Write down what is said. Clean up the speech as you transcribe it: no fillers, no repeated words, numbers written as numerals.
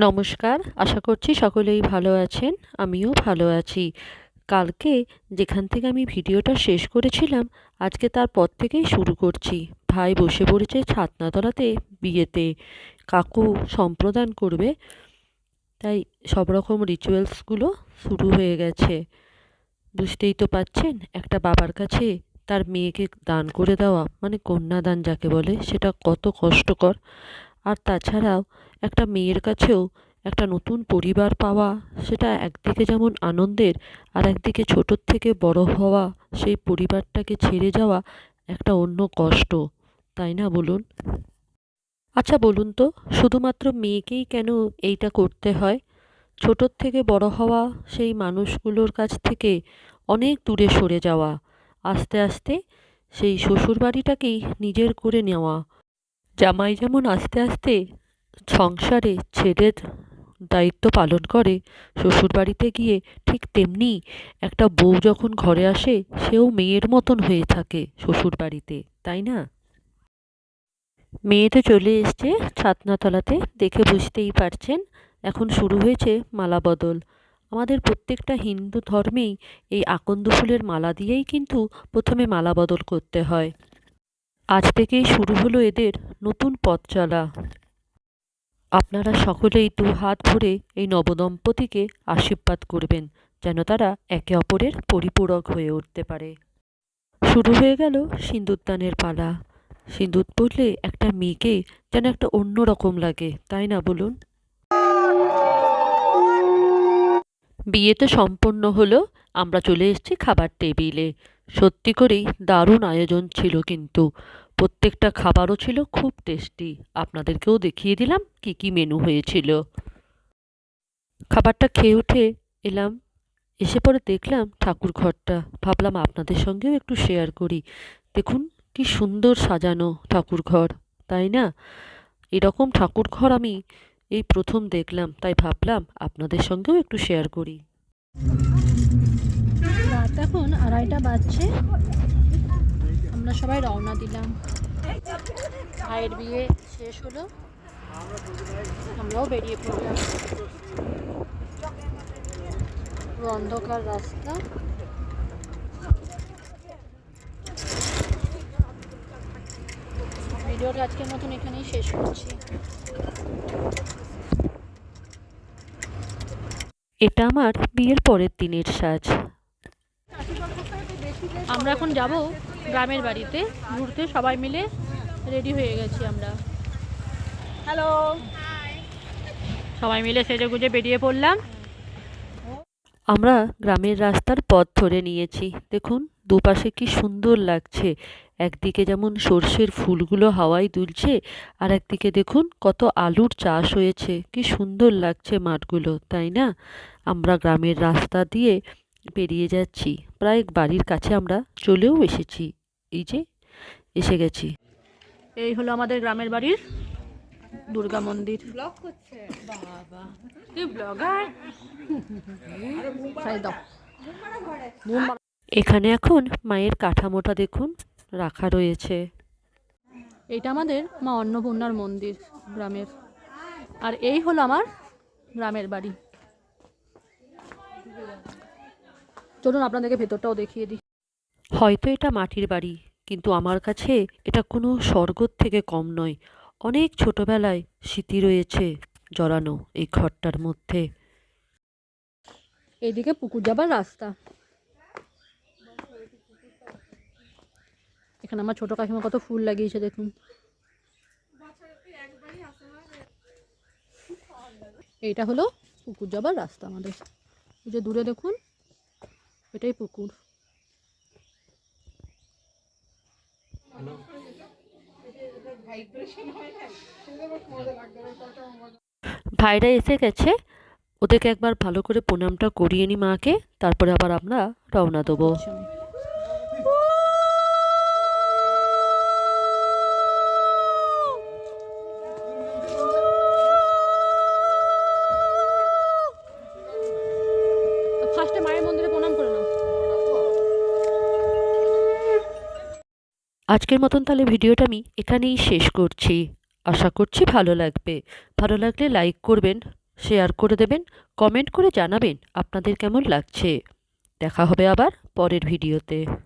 নমস্কার, আশা করছি সকলেই ভালো আছেন। আমিও ভালো আছি। কালকে যেখান থেকে আমি ভিডিওটা শেষ করেছিলাম, আজকে তারপর থেকেই শুরু করছি। ভাই বসে পড়েছে ছাতনাতলাতে বিয়েতে। কাকু সম্প্রদান করবে, তাই সব রকম রিচুয়ালসগুলো শুরু হয়ে গেছে। বুঝতেই তো পাচ্ছেন, একটা বাবার কাছে তার মেয়েকে দান করে দেওয়া মানে কন্যাদান যাকে বলে, সেটা কত কষ্টকর। আর তাছাড়াও একটা মেয়ের কাছেও একটা নতুন পরিবার পাওয়া, সেটা একদিকে যেমন আনন্দের, আর একদিকে ছোটোর থেকে বড় হওয়া সেই পরিবারটাকে ছেড়ে যাওয়া একটা অন্য কষ্ট, তাই না বলুন? আচ্ছা বলুন তো, শুধুমাত্র মেয়েকেই কেন এইটা করতে হয়? ছোটোর থেকে বড় হওয়া, সেই মানুষগুলোর কাছ থেকে অনেক দূরে সরে যাওয়া, আস্তে আস্তে সেই শ্বশুরবাড়িটাকেই নিজের করে নেওয়া। জামাই যেমন আস্তে আস্তে সংসারে ছেলের দায়িত্ব পালন করে শ্বশুরবাড়িতে গিয়ে, ঠিক তেমনি একটা বউ যখন ঘরে আসে সেও মেয়ের মতন হয়ে থাকে শ্বশুরবাড়িতে, তাই না? মেয়ে তো চলে এসছে ছাতনাতলাতে, দেখে বুঝতেই পারছেন। এখন শুরু হয়েছে মালা বদল। আমাদের প্রত্যেকটা হিন্দু ধর্মেই এই আকন্দ ফুলের মালা দিয়েই কিন্তু প্রথমে মালা বদল করতে হয়। আজ থেকেই শুরু হলো এদের নতুন পথ চলা। আপনারা সকলেই দু হাত ভরে এই নবদম্পতিকে আশীর্বাদ করবেন, যেন তারা একে অপরের পরিপূরক হয়ে উঠতে পারে। শুরু হয়ে গেল সিঁদুরদানের পালা। সিঁদুর পরলে একটা মেয়েকে যেন একটা অন্য রকম লাগে, তাই না বলুন? বিয়ে তো সম্পন্ন হলো, আমরা চলে এসেছি খাবার টেবিলে। সত্যি করেই দারুণ আয়োজন ছিল, কিন্তু প্রত্যেকটা খাবারও ছিল খুব টেস্টি। আপনাদেরকেও দেখিয়ে দিলাম কি কি মেনু হয়েছিল। খাবারটা খেয়ে উঠে এলাম, এসে পরে দেখলাম ঠাকুর ঘরটা, ভাবলাম আপনাদের সঙ্গেও একটু শেয়ার করি। দেখুন কি সুন্দর সাজানো ঠাকুর ঘর, তাই না? এরকম ঠাকুর ঘর আমি এই প্রথম দেখলাম, তাই ভাবলাম আপনাদের সঙ্গেও একটু শেয়ার করি। রাত এখন 2:30 বাজছে, আমরা সবাই রওনা দিলাম। ভাইয়ের বিয়ে শেষ হলো, আমরাও বেরিয়ে পড়লাম। পুরো অন্ধকার রাস্তা। ভিডিওটা আজকের মতন এখানেই শেষ করছি। এটা আমার বিয়ের পরের দিনের সাজ। আমরা এখন যাব গ্রামের বাড়িতে ঘুরতে, সবাই মিলে রেডি হয়ে গেছি আমরা। হ্যালো, সবাই মিলে সেজে গুজে বেরিয়ে পড়লাম। আমরা গ্রামের রাস্তার পথ ধরে নিয়েছি। দেখুন দুপাশে কি সুন্দর লাগছে। একদিকে যেমন সর্ষের ফুলগুলো হাওয়ায় দুলছে, আর একদিকে দেখুন কত আলুর চাষ হয়েছে, কি সুন্দর লাগছে মাঠগুলো, তাই না? আমরা গ্রামের রাস্তা দিয়ে পেরিয়ে যাচ্ছি, প্রায় বাড়ির কাছে আমরা চলেও এসেছি। এই যে এসে গেছি। এই হলো আমাদের গ্রামের বাড়ির দুর্গা মন্দির। ব্লগ করছে বাবা, তুই ব্লগার। এখানে এখন মায়ের কাঠামোটা দেখুন রাখা রয়েছে। এইটা আমাদের মা অন্নপূর্ণার মন্দির গ্রামের। আর এই হলো আমার গ্রামের বাড়ি। চলুন আপনাদেরকে ভেতরটাও দেখিয়ে দিই। হয়তো এটা মাটির বাড়ি, কিন্তু আমার কাছে এটা কোনো স্বর্গের থেকে কম নয়। অনেক ছোটবেলায় স্মৃতি রয়েছে জড়ানো এই ঘরটার মধ্যে। এইদিকে পুকুর যাবার রাস্তা। এখানে আমার ছোট কাকিমা কত ফুল লাগিয়েছে দেখুন। এইটা হলো পুকুর যাবার রাস্তা আমাদের। এই যে দূরে দেখুন, এটাই পুকুর। ভাইরা এসে গেছে, ওদেরকে একবার ভালো করে প্রণামটা করিয়ে নি মাকে, তারপরে আবার আমরা রওনা দেবো। ফার্স্টে মায়ের মন্দিরে প্রণাম করে নাও। আজকের মতন তাহলে ভিডিওটা আমি এখানেই শেষ করছি। আশা করছি ভালো লাগবে। ভালো লাগলে লাইক করবেন, শেয়ার করে দেবেন, কমেন্ট করে জানাবেন আপনাদের কেমন লাগছে। দেখা হবে আবার পরের ভিডিওতে।